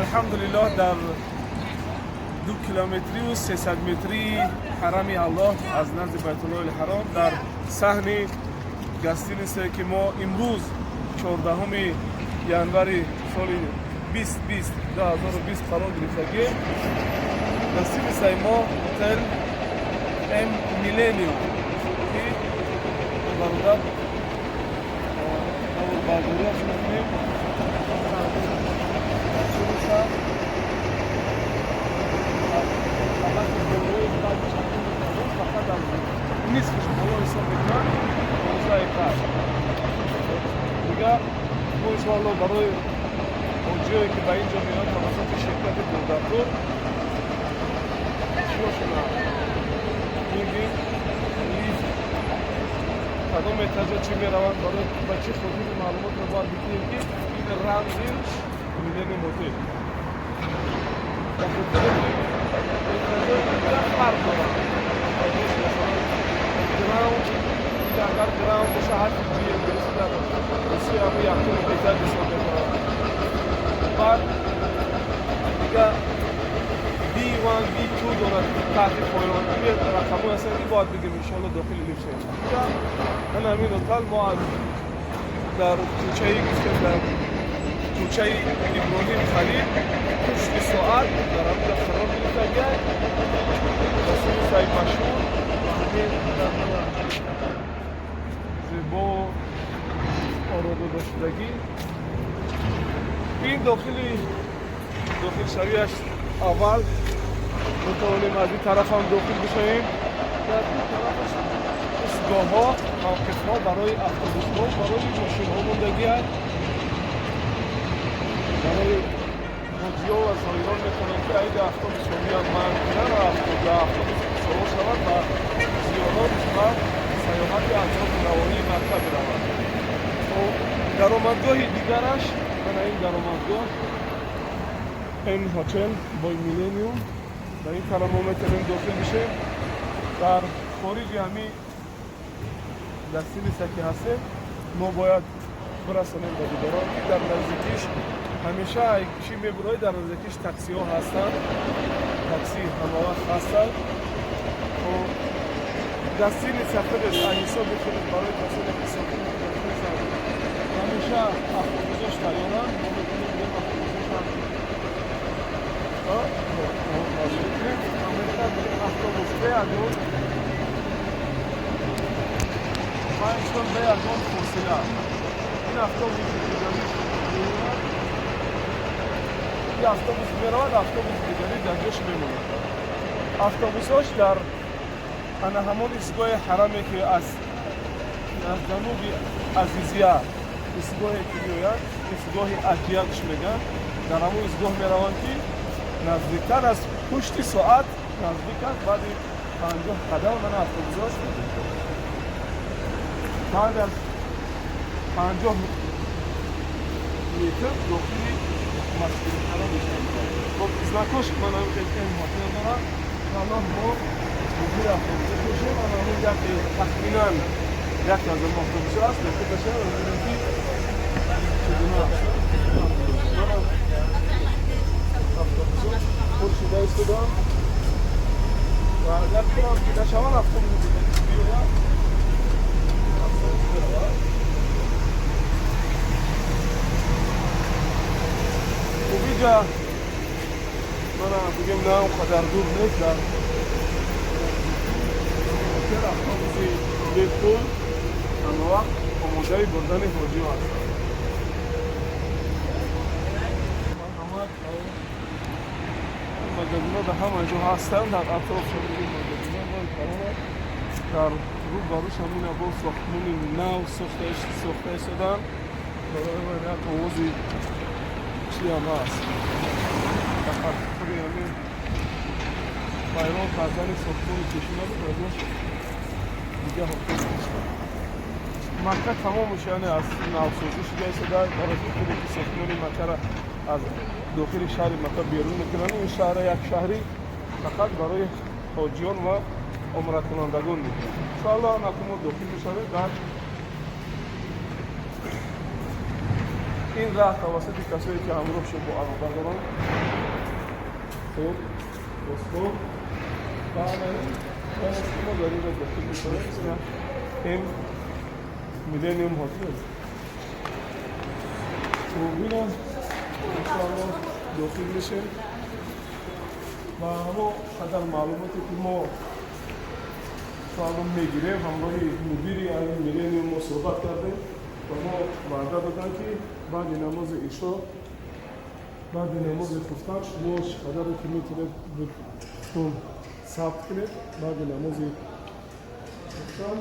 الحمدلله در 2 کیلومتری و 300 متری حرم الله از نزد بیت الله الحرام در صحن گستین است که ما امروز 14 ینور سال 2020 قرار گرفتگی گستین است ما هتل ام میلینیوم که برادر بارداری می‌کنیم نیستش بالا حساب بکنن موضوع کار دیگه ما انشاءالله برای حجیایی که به اینجا میان توسط شرکت دولت‌دار شما میگیم لیفت کدام اتجاه چی میروند برای بچه خودی معلومات رو باید بگیم که این رمزی میلینیوم هتل فرق دارد گراوند اگر گراوند باشه هر چیزی انگلیسی در روسیه همه یکتون بهتر حساب می‌کنند بعد دیگه B1 B2 دارد تحت پایان این رقم‌ها هستن که باید بگیم انشاءالله داخل لیفت شد من همین هتل ما در کوچه‌ای گفتیم در کوچه ابراهیم خلیل پشت ساعت در همونجا قرار گرفتگی رسول سعی مشهور زیبا آراد داشتگی این داخل شویش اول میتوانیم از این طرف هم داخل بشویم در این طرفش ایستگاه ها موقف ها برای اتوبوس ها برای ماشین ها موندگی هست برای حجی ها و زایران میکنند که اگه اتوبوس ها بیان مرگ کنن و اتوبوس سوار شود و زیارات و سیاحت اطراف نواحی مکه بروند. درآمدگاه دیگرش این درآمدگاه این هتل با میلینیوم در این طرف ما میتونیم داخل بشیم. در خارج همین دستیلی که هستیم ما باید برسانیم به دیگران که در نزدیکیش همیشه چی میبرای در نزدیکیش تاکسی ها هستن تاکسی همه وقت هستن دستین سفر است حساب بکنید برای کسانی که سفر میکنید همیشه اتوبوسش تیارن ما میتونیم بریم اتوبوسش هم همیشه بریم اتوبوس بیادون 5 تا بیادون فاصله این اتوبوس این اتوبوس میرود اتوبوس دیگری در جاش میمونه اتوبوساش در انا همون ایستگاه حرمی که از جنوب عزیزیه ایستگاهی که میآید ایستگاه اکیانش میگن در همون ایستگاه میروند که نزدیکتر از پشت ساعت نزدیک است بعد 50 قدم من اتوبوساش بعد از 50 متر داخلی مسجد حرام میشن خب ازنکاش من هم این هتل دارم الان ما مدیر اتوبوس میشه و همین تقریبا یکی از اتوبوس است که بشه اونجوری چگونه اتوبوس خورشیده ایستادم و اگر کنم که نشوان اتوبوس بیاید خب اینجا من بگم نه اونقدر دور نیست در اتوبوسی بیتون همه وقت آماده بردن حاجی ها هستند مجدونه در همه جا هستند در اطراف شدید مجدونه در رو باروش همین با ساختمون نو ساخته شدن برای من یک آوازی چی هم هست فقط خود همین بایران کردن ساختمون کشیده بود ازش دیگه حافظ کشیده مکه تمامش یعنی از نوسازی شده شده برای خود که ساختمون مکه را از داخل شهر مکه بیرون میکنن این شهر یک شهری فقط برای حاجیان و عمره کنندگان میکنن انشاءالله مکه ما داخل میشویم در این راه توسط کسایی که همراه شد با عربه دارن. خب دوستان بنابراین ما داریم رو داخل میکنیم. این میلینیوم هتل خب اینم انشاءالله داخل میشه و همه قدر معلوماتی که ما سالم میگیریم همراه مدیری این میلینیوم ما صحبت کردیم و ما وعده دادن که بعد نماز عشا بعد نماز خفتن شما قدر که میتونید بهتون ثبت کنید بعد نماز خفتن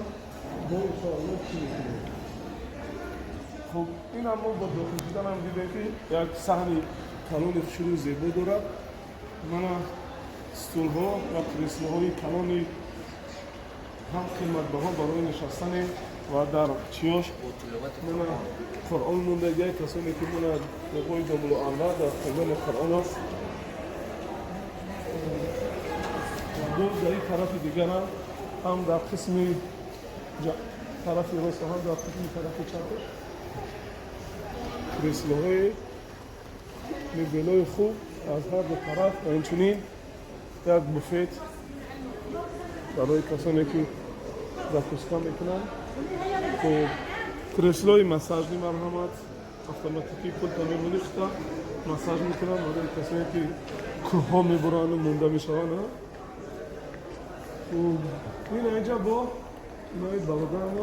با انشاءالله چی میکنید. خب این هم ما با داخل شدن هم دیدیم که یک صحن کلان خیلی زیبا دارد. من ستول ها و کریسل های کلانی هم قیمت بها برای نشستن و در چیاش من قرآن موندگی کسانی که من بقای جمل و انور در خوندن قرآن است دو در این طرف دیگر هم در قسم طرف راست هم در قسم طرف چپش کریسل های مبلای خوب از هر دو طرف و اینچنین یک بوفت برای کسانی که دستکم میکنن. خب کریسلای مساج مرحمت اتوماتیکی پول تامین می‌کنه مساج میکنن برای کسانی که کوه میبرن و مونده میشون. خب این اینجا با نوعی برادرم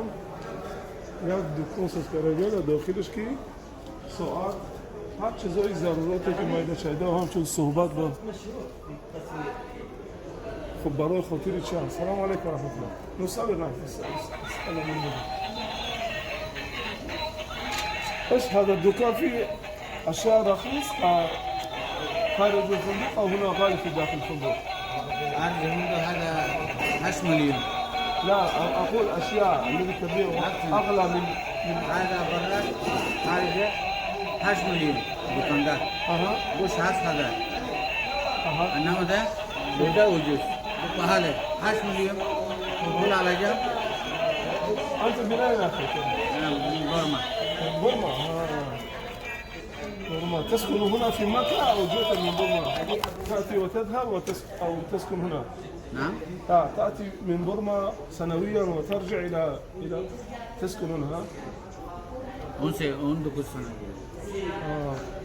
یک دکان سازکارگر داخلش که ساعت هر چیزای ضروراتی که مایده چایده همچون صحبت با خب برای خاطر چه سلام علیکم و رحمت الله نصب نفس سلام علیکم. ايش هذا الدكان فيه اشياء رخيص خارج الفندق او هنا غالي في داخل الفندق؟ هذا 8 مليون. لا اقول اشياء الذي تبيعها اغلى من هذا براد خارجه 8 مليون دكاندار. وش هذا؟ انما ده بيدا وجوز بحاله 8 مليون وقول على جنب. انت من اين اخي؟ انا من بورما. بورما بورما تسكن هنا في مكة او جئت من بورما؟ تأتي وتذهب او تسكن هنا؟ نعم. تأتي من بورما سنويا وترجع الى تسكن هنا؟ उन कुछ सुना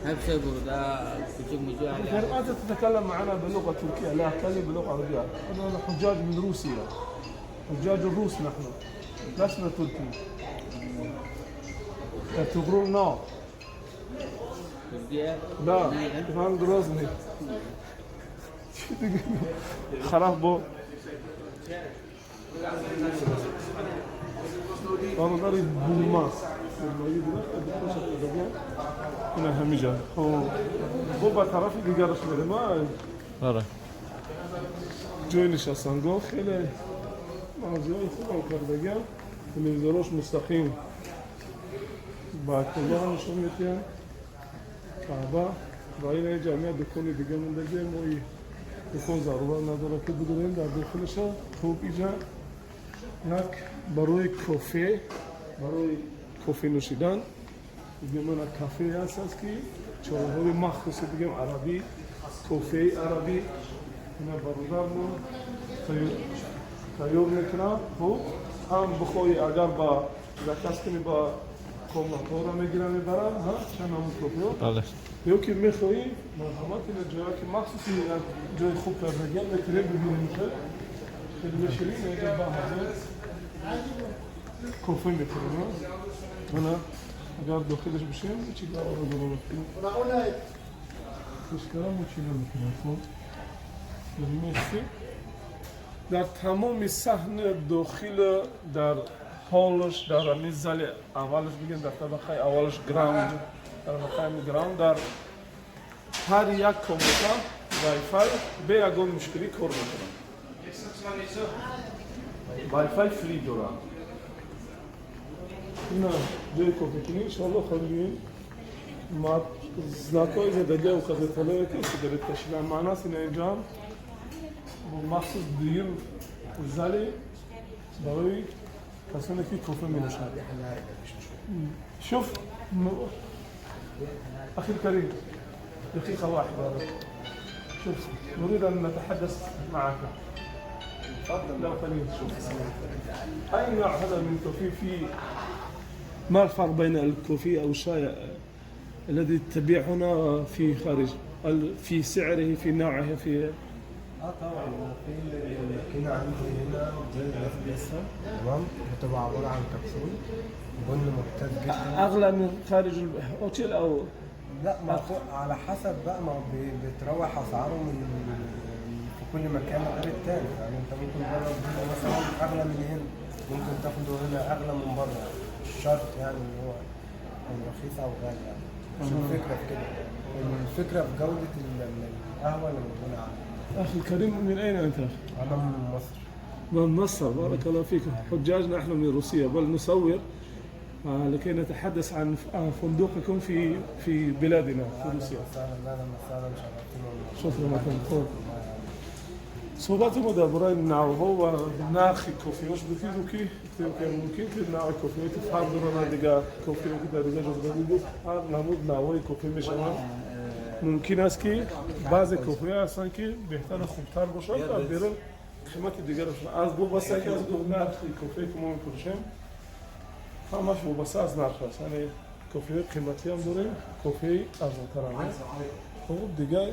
نفسه برده كتب مجال. يعني أنت تتكلم معنا باللغة التركية لا أتكلم باللغة العربية. أنا حجاج من روسيا حجاج الروس نحن لسنا تركي. تقولون لا لا فهم جروزني خلاص بو أنا داري بولما هنا هميجا هو با طرف دیگرش میره ما آره جوی نشستن گاه خیلی موضوعی خوب هم کردگم تلویزیوناش مستقیم با کلا هم نشون میتیم کعبه و این جمعیت دکانی دیگه موندگی ما این دکان ضرورت نداره که بدونیم در داخلش خوب اینجا یک برای کافه نوشیدن دیگه من کافه هست که چهارهای مخصوصی دیگه عربی کافه عربی اینا برادر ما تیار میکنم. خب هم بخوای اگر با زکست کنی با کامنتارا میگیرم میبرم ها چند همون کافه بله یا که میخوایی مرحمت این جایی که مخصوصی جای خوب پرنگل میکنیم ببینیم که خیلی بشیریم اینجا با حضر کافه میکنیم انا اگر داخلش بشیم چی کار رو درست کنیم کشکرم و چی نمیکنم. خب مرسی. در تمام صحن داخل در هالش در همین زل اولش بگیم در طبقه اولش گراوند در مقام گراوند در هر یک کامپیوتر وای فای به یگان مشکلی کار میکنن. وای فای فری دارن. اینا جای کافه کنی انشالله خواهیم ما знакой задали указателя که سیگارت کشیدن معناست این اینجا مخصوص دیر زلی برای کسانی که کافه می‌نوشند. شوف أخي الكريم دقيقة واحدة. شوف نريد أن نتحدث معك. تفضل. لو قليل شوف. أي نوع هذا من الكوفي؟ في ما الفرق بين الكوفي أو الشاي الذي تبيع هنا في خارج؟ في سعره، في نوعه، في طبعا في الماكينة عندي هنا زي الاسبريسو، تمام، بتبقى عبارة عن كبسول بن ممتاز جدا. أغلى من خارج الأوتيل أو لا، ما هو على حسب بقى، ما هو بتروح اسعاره من في كل مكان غير التاني. يعني انت ممكن بره الدنيا مثلا اغلى من هنا، ممكن تاخده هنا اغلى من بره، مش شرط يعني ان هو رخيص او غالي. يعني مش الفكرة في كده، الفكرة في جودة القهوة اللي موجودة عندي. أخي الكريم من أين أنت؟ أنا من مصر. من مصر، بارك الله فيك. حجاجنا نحن من روسيا، بل نصور لكي نتحدث عن فندقكم في بلادنا في روسيا. مساء شرفتنا. شكرا لكم. صحبت ما داریم نوها و نرخ کافیش بگید و کی ممکن که نوع کافی فرق داره دیگه کافی که در دیگه جز بدید هر نمود نوعی کافی میشن. ممکن است که بعضی کافی هستن که بهتر خوبتر باشن و برن قیمت دیگر از دو بسته که از دو نرخ کافی که ما میفروشیم همش وابسته از نرخ است. یعنی کافی قیمتی هم داریم، کافی ارزان‌تر هم. خب دیگه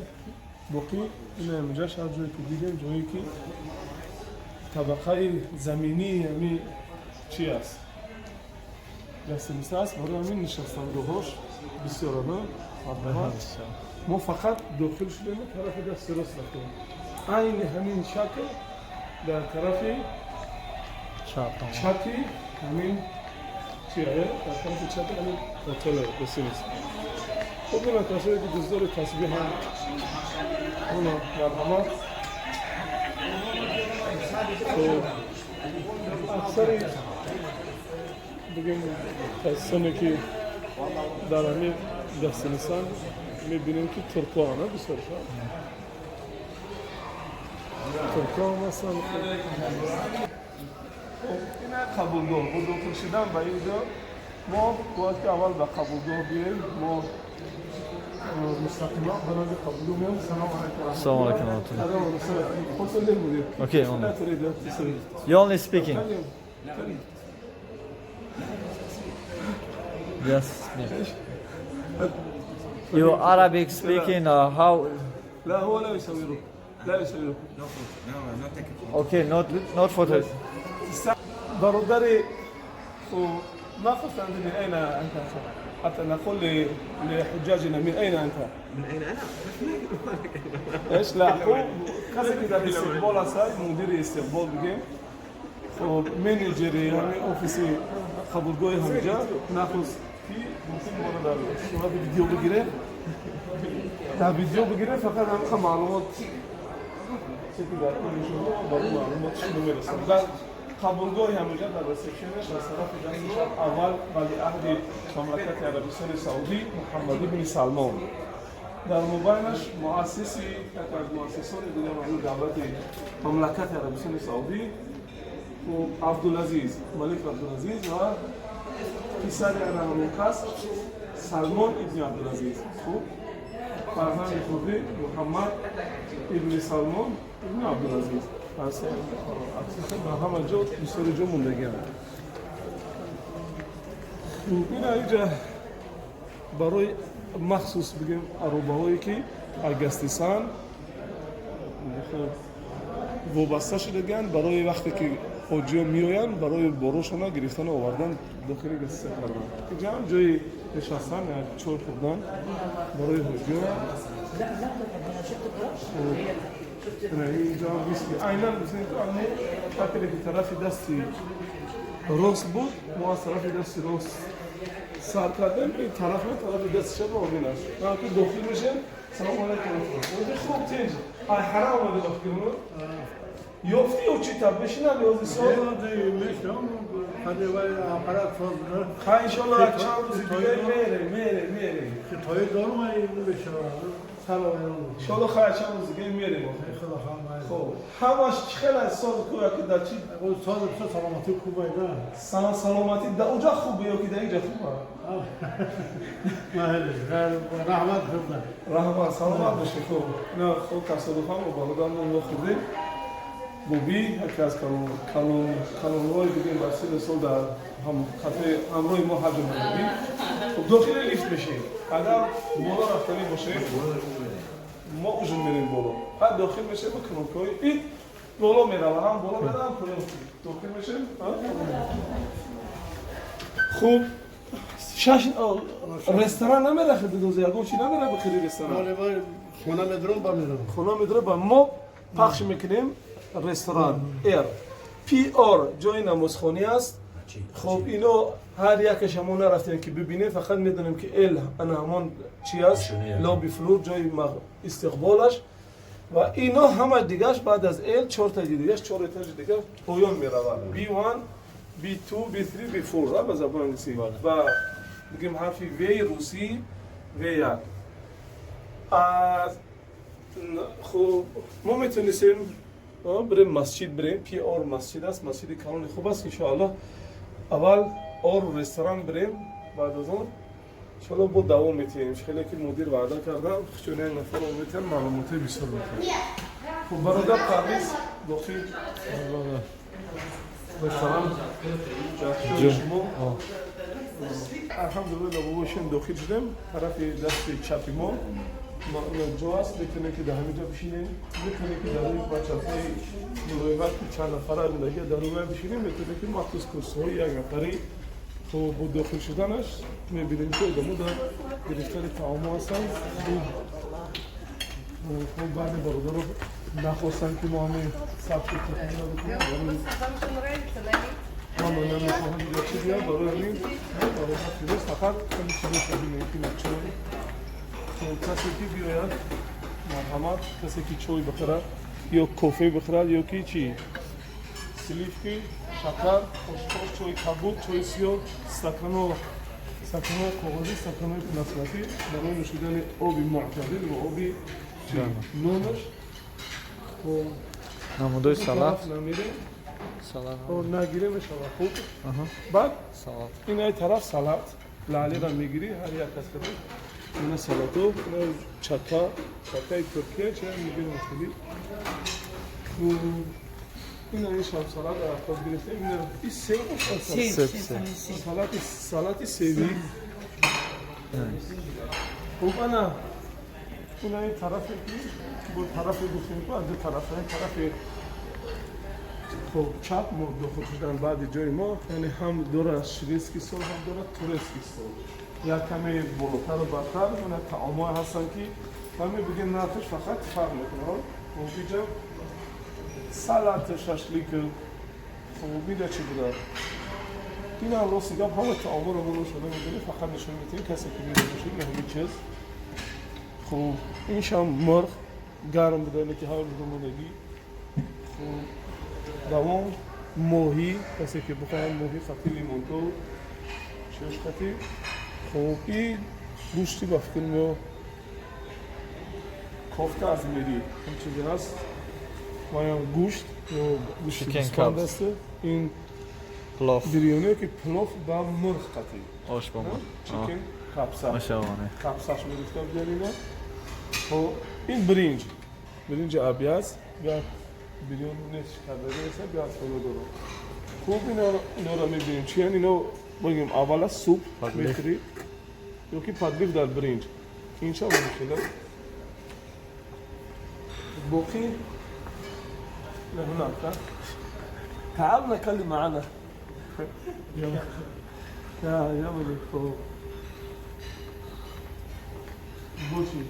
باقی این اینجاش هر جایی که دیدیم جایی که طبقه زمینی یعنی چی است؟ دسترسی است. برای همین نشستندگاهاش بسیارانه ما فقط داخل شدیم طرف دست راست رفتیم. عین همین شکل در طرف چپی همین چیه؟ در طرف چپی همین هتل بسیارست. خب این کسایی که دوست داره تسبیح هم اونا مرحمت. اکثری بگیم کسانی که در همین دسترسان میبینیم که ترکوانه بسیار شد. ترکوان مثلا این قبولگاه بود داخل شدن به اینجا ما باید که اول به قبولگاه بیاییم. ما مستقیما برای قبولگاه میام. سلام علیکم. Assalamu alaikum. خودتون نمودید. Okay, لا only. تريد تسوي. You only speaking. Yes. Speak. You Arabic speaking or how? لا هو لا يسوي لا يسوي. Okay, not photos. برودري ما قصد من أين أنت حتى نقول لحجاجنا من أين أنت؟ من اين انا؟ إيش لا هو كذا كده الاستقبال أصلا مدير استقبال بيجي ومانجر يعني أوفيسي قبولگاه همجا ناخذ في ممكن مرة دار شو هذا فيديو بگیره تا فيديو بگیره فقط هم معلومات چیزی داره شما با معلومات شما میرسن. بعد قبولگاه همونجا در ریسپشنش از طرف دستش اول ولیعهد مملکت عربستان سعودی محمد بن سلمان، در مبینش مؤسسی که از مؤسسان دیگر مورد دولت مملکت عربستان سعودی و عبدالعزیز ملک عبدالعزیز و پسر ارمنوکس سلمان ابن عبدالعزیز. خوب فرزند خودی محمد ابن سلمان ابن عبدالعزیز از همه جا بسیار جا موندگی هم. این اینجا برای مخصوص بگیم عروبه‌هایی که اگستیسان وابسته شدگن برای وقتی که حجی‌ها میآیند برای بروشان گرفتن و آوردن داخل گستیسان کردن. اینجا هم جای نشستن یا چور خوردن برای حجی‌ها. اینجا هم ویسکی عیناً مثل اینکه خاطر که طرف دستی راست بود ما از طرف دستی راست سر کردیم این طرف دست شد و آمینش من که داخل میشیم سلام علیکم وقتی خوب تینج های حرام آمده داخل کنون یافتی و چی تب بشینم یازی سال میشم خیلی ولی آخرت فضل خواهی انشالله چند روزی دیگه میره که تایی دارم این بشه شلو خواهد چند روز دیگه میریم خب همش خیلی از سال کویا که در چی سلامتی خوبه نه سلامتی در اونجا خوبه یا که در اینجا خوبه رحمت خوبه رحمت سلامت بشه خب نه خب تصادفاً با بالادان رو خوده بوبی یکی از کانون‌های دیگه این برسیل سال در خطه همراه ما حج بودیم خب داخل لیفت بشیم اگر بالا رفتنی باشه ما اوجون میریم بالا بعد داخل میشه با کنوکای این بالا میره و هم بالا میره هم پایین داخل میشه خوب رستوران نمیره خیلی دوزه یکم چی نمیره بخیری رستوران خونه مدرون با میرون خونه میدره با ما پخش میکنیم رستوران ایر پی آر جای نمازخانی است خب اینو هر یکش همون نرفتیم که ببینیم فقط میدونیم که ال انا همون چی است لابی فلور جای استقبالش و اینا همه دیگهش بعد از ال 4 تا دیگهش 4 اتاج دیگه پایان میروند B1 B2 B3 B4 به زبان انگلیسی و بگیم حرف وی روسی وی خب ما میتونیم بریم مسجد بریم پی آر مسجد است مسجد کانون خوب است انشاءالله اول آر رستوران بریم بعد از اون انشاءالله با دوام میتیم خیلی که مدیر وعده کردم چون یک نفر میتونم معلومات بسیار میتونم خب برادر قرمیز داخل رستوران جای شما الحمدلله باباشون داخل شدیم طرف دست چپی ما جا است میتونه که در همینجا بشینیم میتونه که در روی بچه‌های مروت چند نفره دیگه در روی بشینیم میتونه که مخصوص کورس‌های یک نفری خب با داخل شدنش میبینیم که ادامه در گرفتن طعام هستن خب بعد برادر رو نخواستن که ما همه ثبت تکنیم رو بکنیم ما نمیخواهم دیگه چی بیاد برای همین برای فیروز فقط کمی چیزی شدیم که کسی که بیاید مرحمت کسی که چای بخورد یا کافه بخورد یا که چی سلیفی شکر خوشخوش چای کبود چای سیاه استکان کاغذی استکان پلاستیکی برای نوشیدن آبی معتدل و آبی نونش نمودای سلات نمیره سلات و نگیره میشه خوب بعد سلات این ای طرف سلات لالی را میگیری هر یک کس کنه اینا سلاتو اینا چکای ترکیه چه میگیم مختلف اینا این شام سلات را خود گرفته اینا این سیب سلات سیبی خوب انا اینا این طرفی که با طرفی گفتیم که از طرف خب چپ ما داخل شدن بعد جای ما یعنی هم داره شریسکی سال هم داره تورسکی سال یا کمی بالاتر و برتر اون طعام‌ها هستن که همه بگیم نرخش فقط فرق میکنه خوبی جا سلات شاشلیک خوبی دا چی بوده این هم راستی گم همه طعام‌ها رو منو شده میدونی فقط نشون میتونی کسی که میده باشید یه همین چیز خب این شام مرغ گرم بوده که حال بودمونگی خب دوام ماهی کسی که بخواهد ماهی خطی لیمونتو شش خطی خب این گوشتی با فکر میو کافته از میری این چیزی هست مایم گوشت یا گوشتی بسپند هسته این پلاف بریانی که پلاف با مرغ خطی آش با مرغ چیکن کبسه ماشاءالله کبسهش میریخته بیارینا خب این برنج آبی است یا بیرون نیست کرده است بیاد خود دارو خوب اینا رو میبینیم چی اینا بگیم اولا سوپ میخوری یا که پادلیف در برنج اینجا مشکل باقی نه هناك تعال نتكلم معنا يا ولي فوق بوشي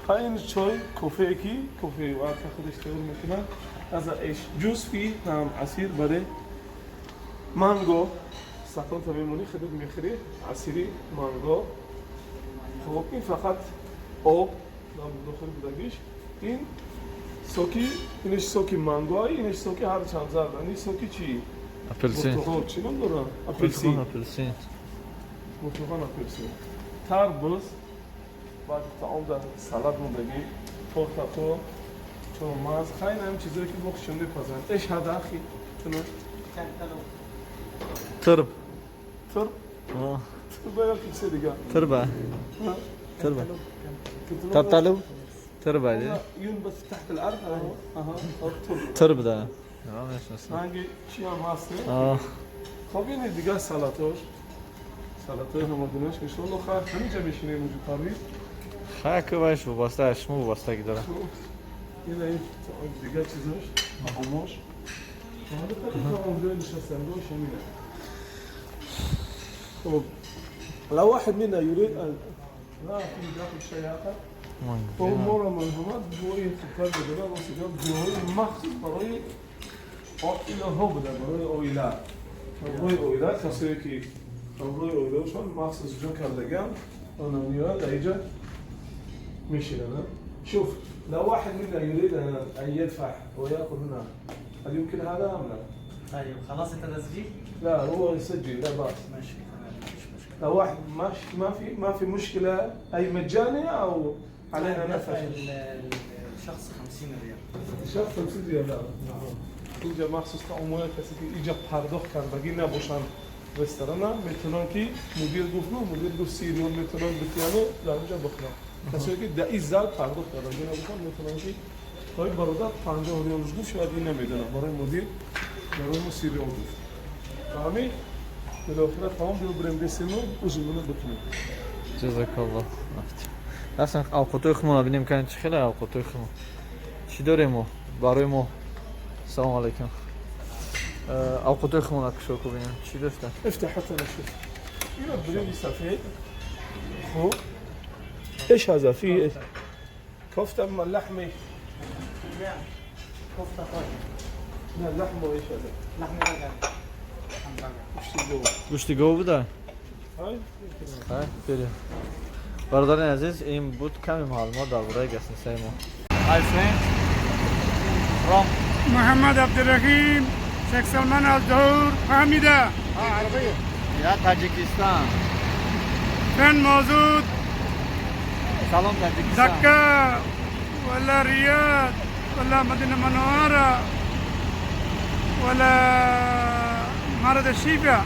خاين شوي كوفي كوفي واعتقد اشتغل مثلا هذا ايش جوز فيه نعم عصير بري مانجو ساكن تميموني خدت مخري عصيري مانجو خب این فقط آب داخل بدگیش این سوکی اینش سوکی مانگوی اینش سوکی هر چند زرد این سوکی چی؟ اپلسین برتقال چی نمیدونم اپلسین اپلسین برتقال اپلسین تربوز بعد الطعام ده سلطه بگی تو چون ماز خیلی هم چیزایی که بخشم میپزن ايش هذا اخي شنو ترب تر اه تربه یا کیسه دیگه تربة ها؟ تربة كنت تبتلو تربة دي ينبت تحت الارض اها تربه ترب ده اه مش نسي هنگی چی هم هسته اه خب این دیگه سلطاش سلطای همدونش که شلو خواهد همینجا میشینه اینجا قبیل خاك باش وباستاش مو وباستا كده این این دیگه چیزاش هموش حالا خیلی اونجا نشستن دوش همینه خب لو واحد منا يريد ان لا في داخل شيء اخر هو مرة من هناك بوي سكر بدلا وسكر بوي مخصوص برای إلى هو بدأ برای اویلا برای اویلا کسی که برای اویلاشون مخصوص جون کردگان انا میاد اینجا میشینن شوف لو واحد منا يريد ان يدفع وياخذ هنا هل يمكن هذا ام لا؟ طيب خلاص انت تسجيل؟ لا هو يسجل لا باس ماشي تمام مفيش مشكله. لو واحد ما في مشكله اي مجانيه او علينا دفع نفع الشخص 50 ريال. شخص 50 ريال لا اینجا مخصوص عموما کسی که اینجا پرداخت کرد بگی نباشن رستوران میتونن که مدیر گفت نه مدیر گفت 30 ریال میتونن بتیانو در اینجا بخورن کسی که در این زال پرداخت کردن بگی نباشن میتونن که های برادر 50 ریال گفت شاید این نمیدونن برای مدیر برای ما 30 ریال گفت فهمی؟ بالاخره تمام بیو بریم بسیمو uzunluğunu بتونیم جزاك الله اصلا اوقاتو خمو ببینیم که چه خیلی اوقاتو خمو چی داریم برای ما السلام عليكم اوقاتو خمو نکشو کو ببینیم چی داشته افتح حتى نشوف هنا بريم سفيد خو ايش هذا فيه ايش كفته من اللحمه لا كفته طيب. لا اللحمه وايش هذا لحم دجاج. ايش تقول گوشتی گاو بوده هاي های بریم برادران عزیز این بود کمی معلومات درباره گسنسای ما Hi friend from محمد عبدالرحیم شیخ سلمان الظهور حمیده یا تاجیکستان فين موجود سلام تاجیکستان دكة ولا رياض ولا مدينة منورة ولا معرض الشيبة